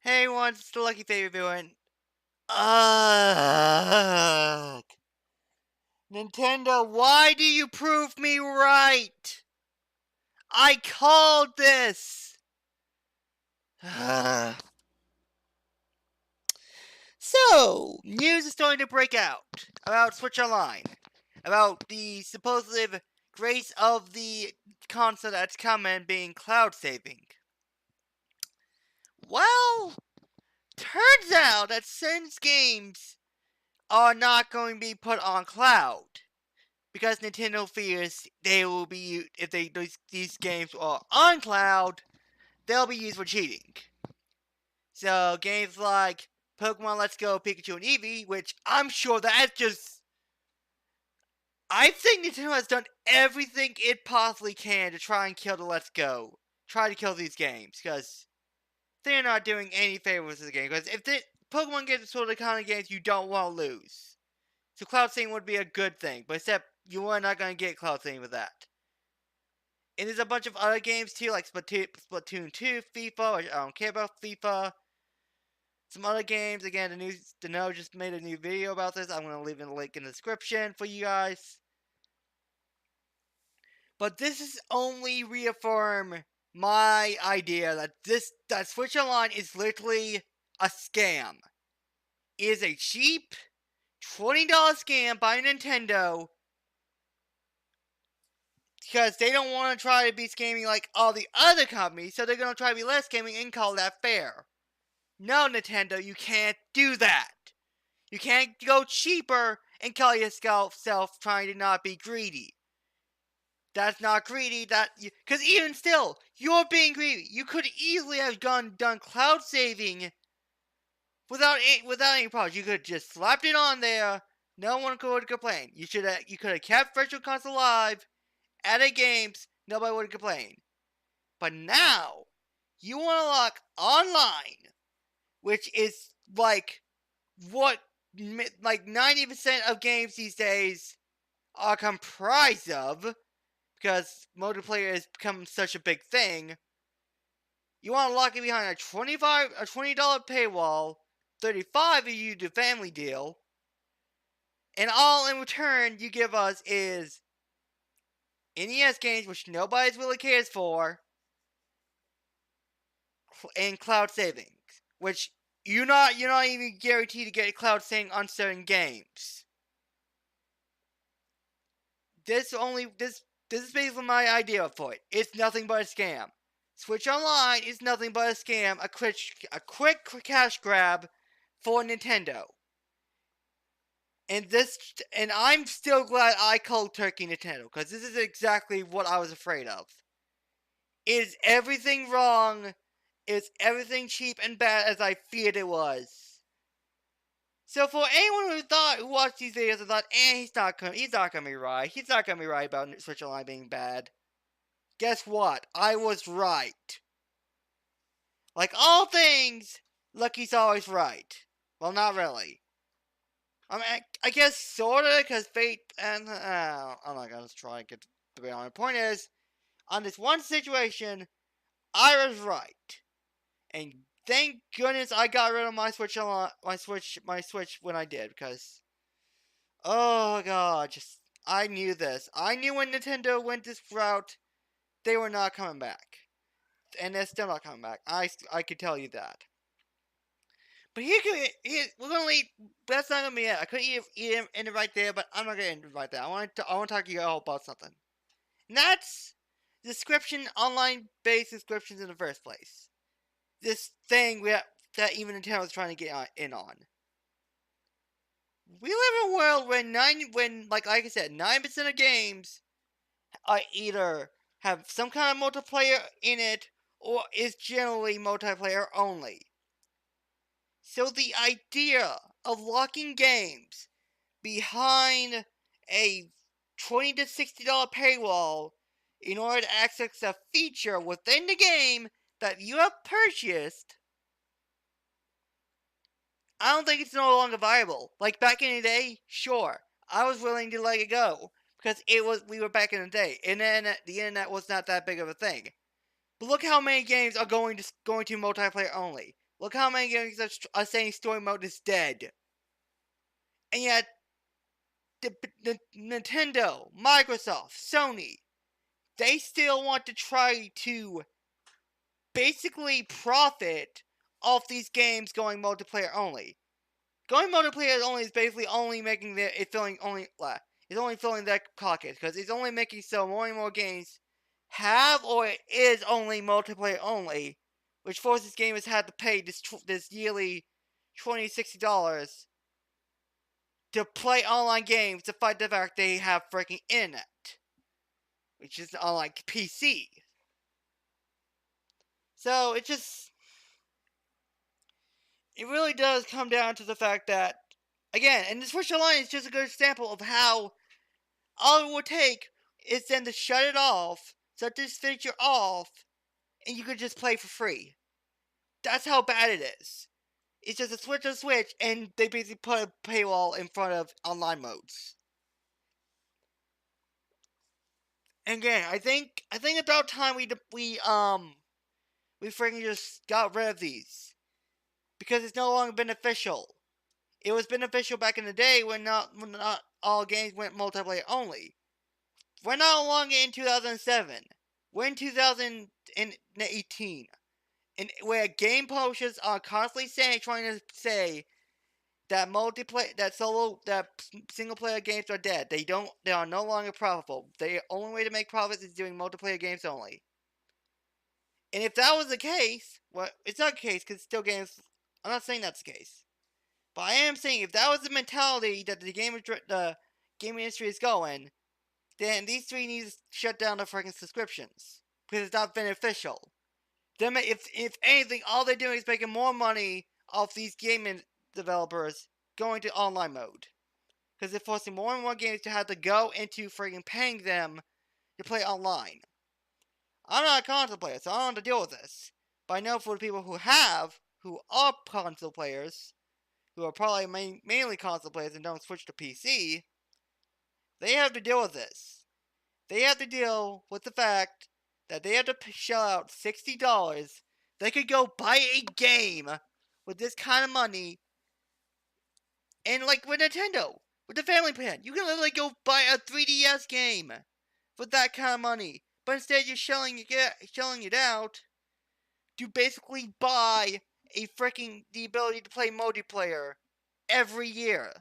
Hey everyone, it's the Lucky Favorite viewing. Ugh. Nintendo, why do you prove me right? I called this! Ugh. So, news is starting to break out about Switch Online. About the supposed grace of the console that's coming being cloud saving. Well, turns out that since games are not going to be put on cloud, because Nintendo fears they will be if these games are on cloud, they'll be used for cheating. So games like Pokemon Let's Go, Pikachu, and Eevee, which I'm sure that's just I think Nintendo has done everything it possibly can to try and kill the Let's Go, try to kill these games because they're not doing any favors to the game. Because if the Pokemon games are sort of the kind of games you don't want to lose, so cloud saving would be a good thing. But except you are not going to get cloud saving with that. And there's a bunch of other games too, like Splatoon 2, FIFA, which I don't care about FIFA. Some other games, again, the No just made a new video about this. I'm going to leave a link in the description for you guys. But this is only reaffirm my idea that Switch Online is literally a scam. It is a cheap $20 scam by Nintendo because they don't want to try to be scamming like all the other companies, so they're going to try to be less scamming and call that fair. No, Nintendo, you can't do that. You can't go cheaper and call yourself trying to not be greedy. That's not greedy. Because even still, you're being greedy. You could easily have done cloud saving without any problems. You could have just slapped it on there. No one could complain. You could have kept Virtual Console live, added games. Nobody would complain. But now you want to lock online, which is like what like 90% of games these days are comprised of, because multiplayer has become such a big thing. You want to lock it behind a $20 paywall, 35 if you do family deal, and all in return you give us is NES games which nobody really cares for, and cloud savings, which you're not even guaranteed to get cloud saving on certain games. This is basically my idea for it. It's nothing but a scam. Switch Online is nothing but a scam, a quick cash grab for Nintendo. And I'm still glad I called Turkey Nintendo, because this is exactly what I was afraid of. Is everything wrong? Is everything cheap and bad as I feared it was? So for anyone who watched these videos and thought, he's not gonna be right. He's not gonna be right about Switch Online being bad. Guess what? I was right. Like all things, Lucky's always right. Well, not really. I mean, I guess sorta, because fate and I'm not gonna try and get the bit on. The point is, on this one situation, I was right, and thank goodness I got rid of my Switch when I did, because oh god, I knew this. I knew when Nintendo went this route, they were not coming back, and they're still not coming back. I could tell you that. But we're gonna leave. That's not gonna be it. I could end it right there, but I'm not gonna end it right there. I want to talk to you all about something. And that's online based descriptions in the first place. This thing that even Nintendo is trying to get in on. We live in a world like I said, 9% of games are either have some kind of multiplayer in it or is generally multiplayer only. So the idea of locking games behind a $20 to $60 paywall in order to access a feature within the game that you have purchased, I don't think it's no longer viable. Like back in the day, sure, I was willing to let it go because we were back in the day, and then the internet was not that big of a thing. But look how many games are going to multiplayer only. Look how many games are saying story mode is dead. And yet, the Nintendo, Microsoft, Sony, they still want to try to basically profit off these games going multiplayer only. Going multiplayer only is basically only making it's only filling their pockets because it's only making so more and more games have or is only multiplayer only, which forces gamers to have to pay this yearly $60 to play online games to fight the fact they have freaking internet, which is unlike PC. So it really does come down to the fact that, again, and the Switch Online is just a good example of how all it would take is then to shut it off, shut this feature off, and you could just play for free. That's how bad it is. It's just a switch, and they basically put a paywall in front of online modes. And again, I think about time we freaking just got rid of these because it's no longer beneficial. It was beneficial back in the day when not all games went multiplayer only. We're no longer in 2007. We're in 2018. And where game publishers are constantly trying to say that single player games are dead. They are no longer profitable. The only way to make profits is doing multiplayer games only. And if that was the case, well, it's not the case because still games. I'm not saying that's the case, but I am saying if that was the mentality that the game industry is going, then these three need to shut down the freaking subscriptions because it's not beneficial. Them, if anything, all they're doing is making more money off these gaming developers going to online mode because they're forcing more and more games to have to go into freaking paying them to play online. I'm not a console player, so I don't have to deal with this. But I know for the people who are console players, who are probably mainly console players and don't switch to PC, they have to deal with this. They have to deal with the fact that they have to shell out $60. They could go buy a game with this kind of money, and like with Nintendo, with the family plan, you can literally go buy a 3DS game for that kind of money. But instead, you're shelling it out to basically buy the ability to play multiplayer every year.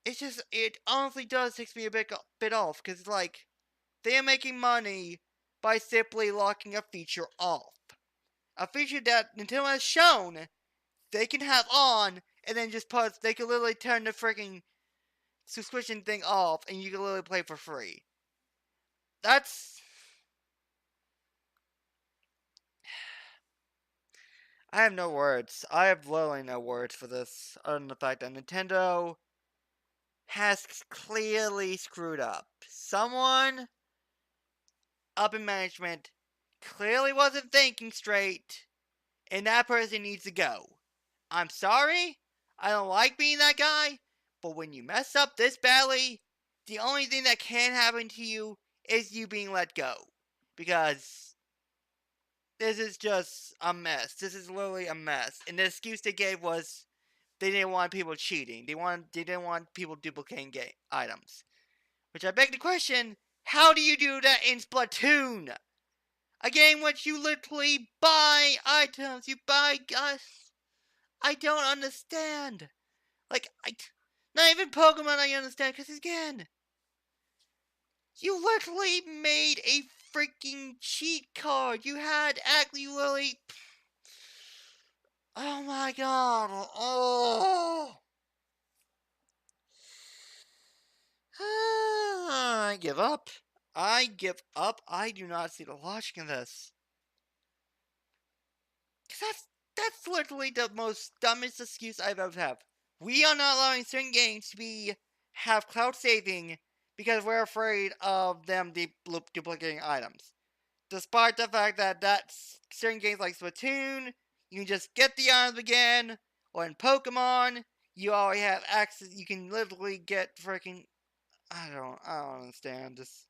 It honestly does take me a bit off because like they are making money by simply locking a feature off. A feature that Nintendo has shown they can have on and then they can literally turn the freaking subscription thing off and you can literally play for free. That's I have no words. I have literally no words for this, other than the fact that Nintendo has clearly screwed up. Someone up in management clearly wasn't thinking straight, and that person needs to go. I'm sorry, I don't like being that guy, but when you mess up this badly, the only thing that can happen to you is you being let go. Because this is just a mess. This is literally a mess. And the excuse they gave was they didn't want people cheating. They didn't want people duplicating game items. Which I beg the question, how do you do that in Splatoon? A game which you literally buy items, you buy I don't understand. Like, not even Pokemon I understand, because again, you literally made a freaking cheat card. You had actually literally. Oh my god. Oh. I give up. I give up. I do not see the logic in this. Because that's literally the most dumbest excuse I've ever had. We are not allowing certain games to have cloud saving because we're afraid of them duplicating items. Despite the fact that certain games like Splatoon, you can just get the items again, or in Pokemon, you already have access. You can literally get freaking. I don't understand this.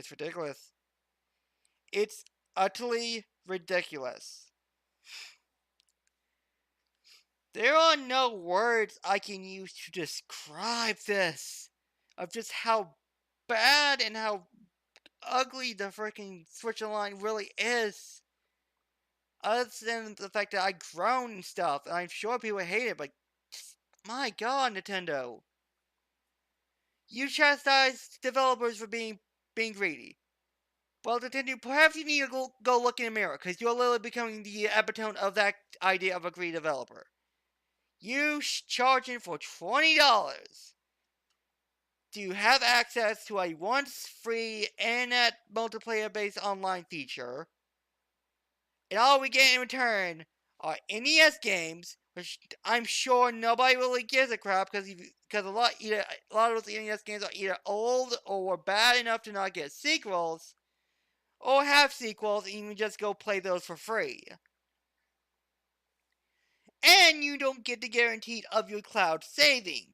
It's ridiculous. It's utterly ridiculous. There are no words I can use to describe this. Of just how bad and how ugly the freaking Switch Online really is. Other than the fact that I groan and stuff, and I'm sure people hate it, but my god, Nintendo. You chastise developers for being greedy. Well, Nintendo, perhaps you need to go look in the mirror, because you're literally becoming the epitome of that idea of a greedy developer. You charging for $20 to have access to a once free internet multiplayer based online feature, and all we get in return are NES games, which I'm sure nobody really gives a crap because a lot of those NES games are either old or were bad enough to not get sequels, or have sequels and you can just go play those for free. And you don't get the guarantee of your cloud saving.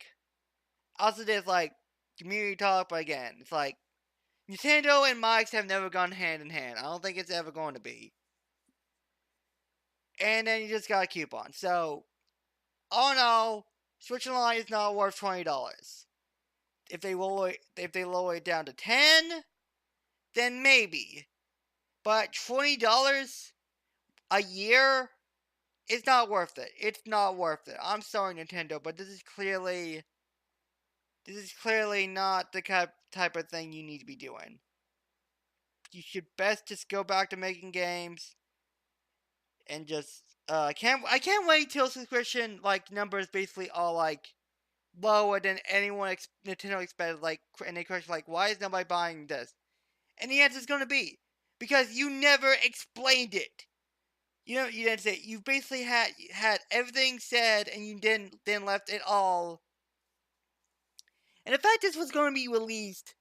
Also, there's like community talk, but again, it's like Nintendo and Mike's have never gone hand in hand. I don't think it's ever going to be. And then you just got a coupon. So, all in all, Switch Online is not worth $20. If they lower it down to $10, then maybe. But $20 a year is not worth it. It's not worth it. I'm sorry, Nintendo, but this is clearly not the type of thing you need to be doing. You should best just go back to making games and just I can't wait till subscription like numbers basically all like lower than anyone Nintendo expected. Like, and they question like, why is nobody buying this? And the answer is going to be because you never explained it. You didn't say it. You basically had everything said, and you then left it all. And in fact, this was going to be released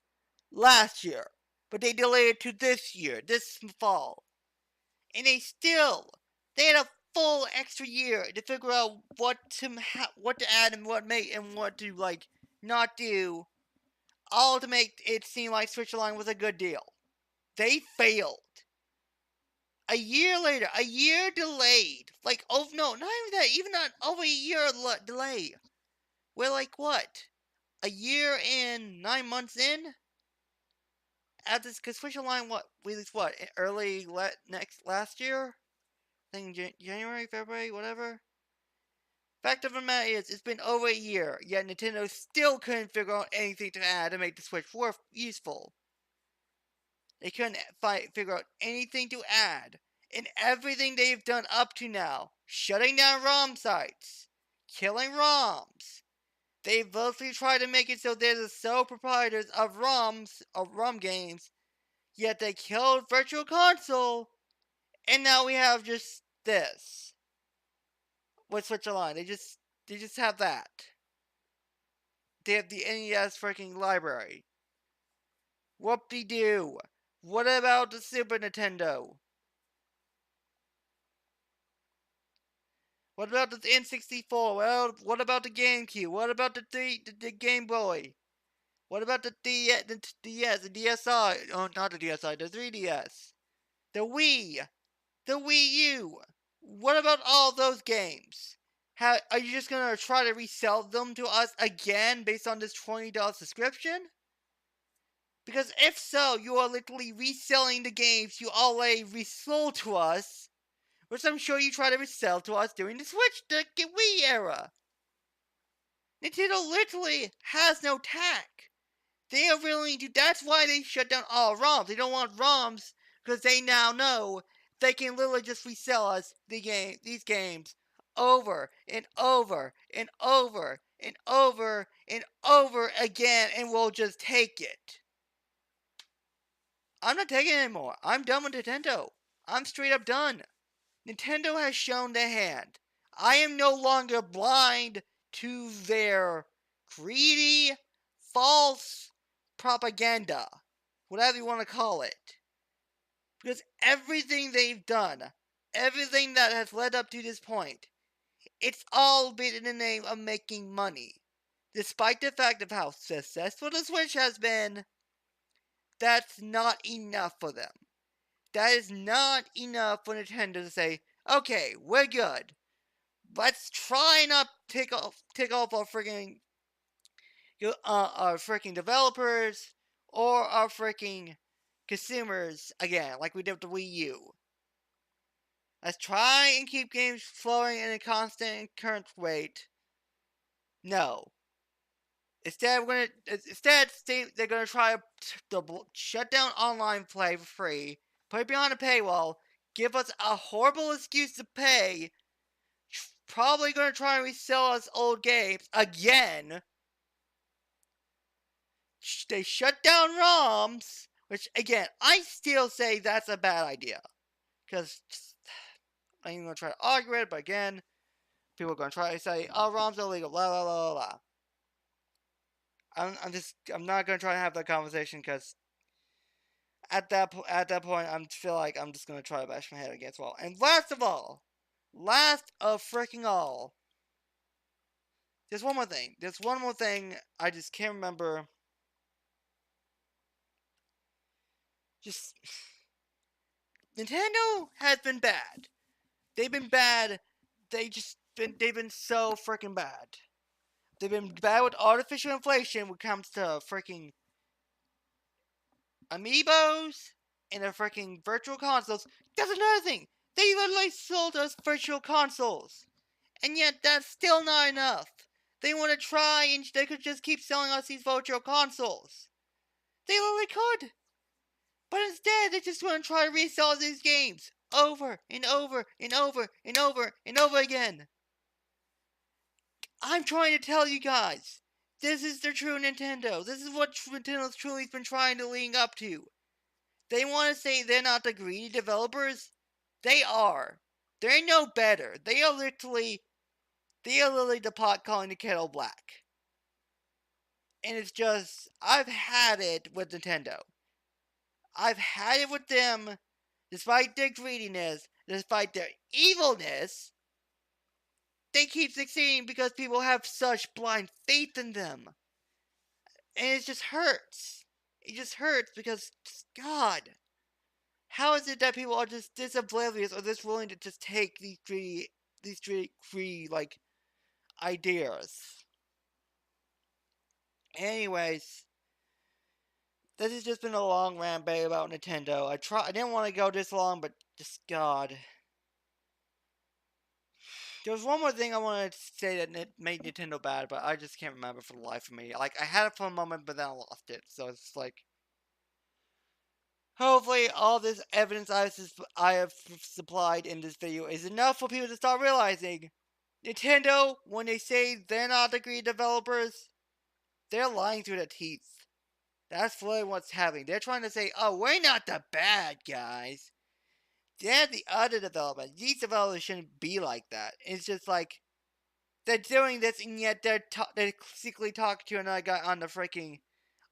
last year, but they delayed it to this year, this fall, and they had a full extra year to figure out what to add and what to like not do, all to make it seem like Switch Online was a good deal. They failed. A year later, a year delayed. Like, oh no, not even that, even not over a year delay. We're like what? A year and 9 months in? At this, because Switch Online released what? Early last year? I think January, February, whatever. Fact of the matter is, it's been over a year, yet Nintendo still couldn't figure out anything to add to make the Switch useful. They couldn't figure out anything to add. And everything they've done up to now, shutting down ROM sites, killing ROMs, they've mostly tried to make it so they're the sole proprietors of ROM games, yet they killed Virtual Console, and now we have just this. With Switch Online, they just have that. They have the NES freaking library. Whoop-de-doo. What about the Super Nintendo? What about the N64? Well, what about the GameCube? What about the Game Boy? What about the DS, the DSi? Oh, not the DSi, the 3DS. The Wii. The Wii U. What about all those games? Are you just gonna try to resell them to us again based on this $20 subscription? Because if so, you are literally reselling the games you already resold to us, which I'm sure you tried to resell to us during the Wii era. Nintendo literally has no tack. They are willing to. That's why they shut down all ROMs. They don't want ROMs because they now know they can literally just resell us these games over and over and over and over and over again, and we'll just take it. I'm not taking it anymore. I'm done with Nintendo. I'm straight up done. Nintendo has shown their hand. I am no longer blind to their greedy, false propaganda, whatever you want to call it. Because everything they've done, everything that has led up to this point, it's all been in the name of making money. Despite the fact of how successful the Switch has been, that's not enough for them. That is not enough for Nintendo to say, okay, we're good. Let's try not take off our freaking developers or our freaking consumers again, like we did with the Wii U. Let's try and keep games flowing in a constant and current rate. No. Instead, they're gonna try to shut down online play for free, put it behind a paywall, give us a horrible excuse to pay. Probably gonna try and resell us old games again. They shut down ROMs, which again I still say that's a bad idea, because I'm even gonna try to argue it, but again, people are gonna try to say, "Oh, ROMs are illegal," blah blah blah blah. I'm not gonna try to have that conversation because at that point, I feel like I'm just gonna try to bash my head against the wall. And last of freaking all, there's one more thing. There's one more thing I just can't remember. Just Nintendo has been bad. They've been bad. They've been so freaking bad. They've been bad with artificial inflation when it comes to freaking amiibos and the freaking virtual consoles. That's another thing. They literally sold us virtual consoles. And yet that's still not enough. They want to try and they could just keep selling us these virtual consoles. They literally could. But instead they just want to try to resell these games over and over and over and over and over again. I'm trying to tell you guys, this is the true Nintendo. This is what Nintendo's truly been trying to lead up to. They want to say they're not the greedy developers. They are. They're no better. They are literally the pot calling the kettle black. And it's just, I've had it with Nintendo. I've had it with them, despite their greediness, despite their evilness. They keep succeeding because people have such blind faith in them. And it just hurts. It just hurts because, God, how is it that people are just this oblivious or this willing to just take these greedy, like, ideas? Anyways, this has just been a long rant about Nintendo. I didn't want to go this long, but just God. There was one more thing I wanted to say that made Nintendo bad, but I just can't remember for the life of me. Like, I had it for a moment, but then I lost it. So it's like, hopefully all this evidence I have supplied in this video is enough for people to start realizing Nintendo, when they say they're not the greedy developers, they're lying through their teeth. That's really what's happening. They're trying to say, oh, we're not the bad guys. They're the other developers. These developers shouldn't be like that. It's just like, they're doing this and yet they're secretly talking to another guy on the freaking,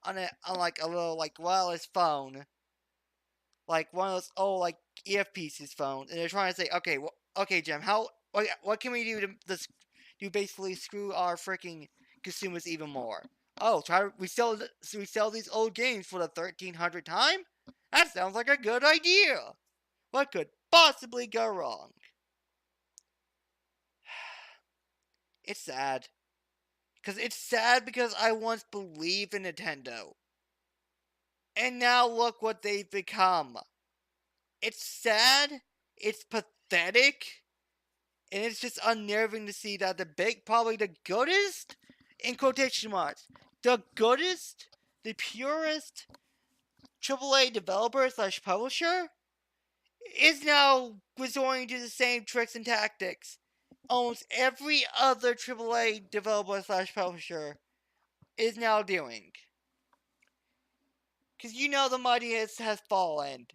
on like a little like wireless phone. Like one of those old like earpieces phones. And they're trying to say, okay, okay Jim, what can we do to basically screw our freaking consumers even more? Oh, we sell these old games for the 1300th time? That sounds like a good idea. What could possibly go wrong? It's sad. It's sad because I once believed in Nintendo. And now look what they've become. It's sad, it's pathetic, and it's just unnerving to see that probably the goodest, in quotation marks, the goodest, the purest AAA developer / publisher is now resorting to the same tricks and tactics almost every other AAA developer / publisher is now doing. Because you know the mighty has fallen,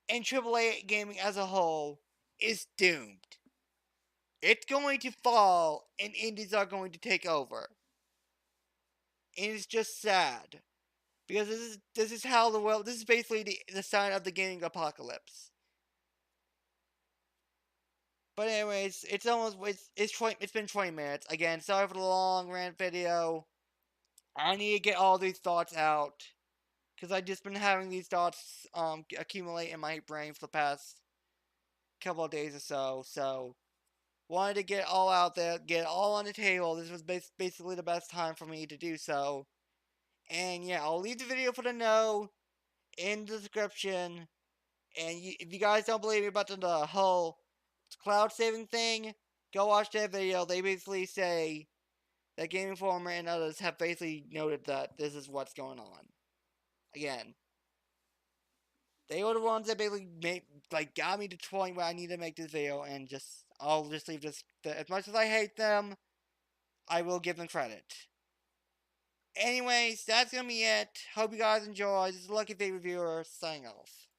and AAA gaming as a whole is doomed. It's going to fall, and indies are going to take over. And it's just sad. Because this is how the world, this is basically the sign of the gaming apocalypse. But anyways, it's been 20 minutes. Again, sorry for the long rant video. I need to get all these thoughts out. because I've just been having these thoughts accumulate in my brain for the past couple of days or so. So wanted to get it all out there, get it all on the table. This was basically the best time for me to do so. And yeah, I'll leave the video for the no in the description. And if you guys don't believe me about the whole cloud saving thing, go watch that video. They basically say that Game Informer and others have basically noted that this is what's going on. Again, they were the ones that basically got me to the point where I need to make this video, and I'll just leave this. As much as I hate them, I will give them credit. Anyways, that's gonna be it. Hope you guys enjoy. This is Lucky Fate Reviewer signing off.